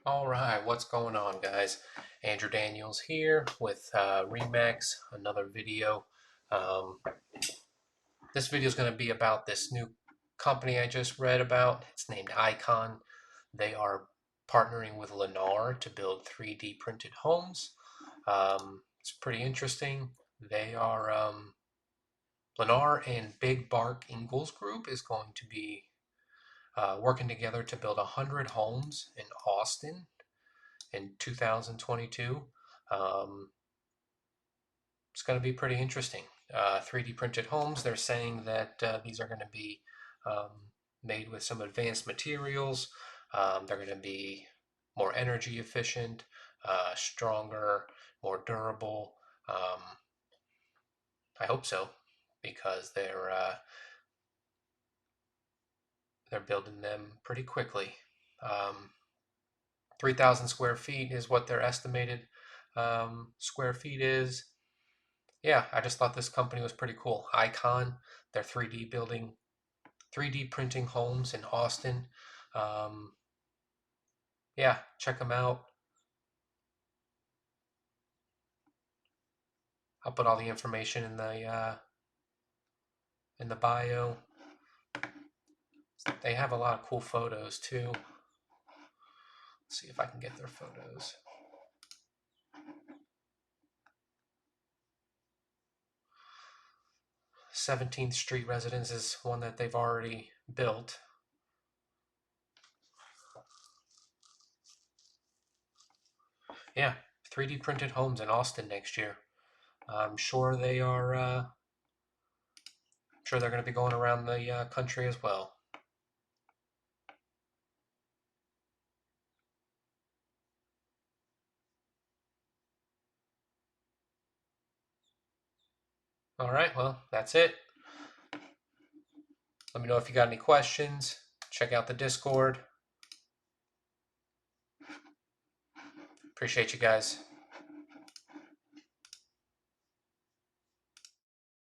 All right, what's going on, guys? Andrew Daniels here with Remax, another video. Um, this video is going to be about this new company I just read about. It's named Icon. They are partnering with Lennar to build 3D printed homes. It's pretty interesting. They are Lennar and Big Bark Ingalls Group is going to be working together to build 100 homes in Austin in 2022. Um, it's going to be pretty interesting. 3D printed homes, they're saying that these are going to be um, made with some advanced materials. They're going to be more energy efficient, stronger, more durable. Um, I hope so, because they're building them pretty quickly. Um, 3,000 square feet is what their estimated square feet is. Yeah, I just thought this company was pretty cool. Icon, they're 3D printing homes in Austin. Um, yeah, check them out. I'll put all the information in the bio. They have a lot of cool photos too. Let's see if I can get their photos. 17th Street residence is one that they've already built. Yeah, 3D printed homes in Austin next year. I'm sure they are. Sure they're going to be going around the country as well. All right, well, that's it. Let me know if you got any questions. Check out the Discord. Appreciate you guys.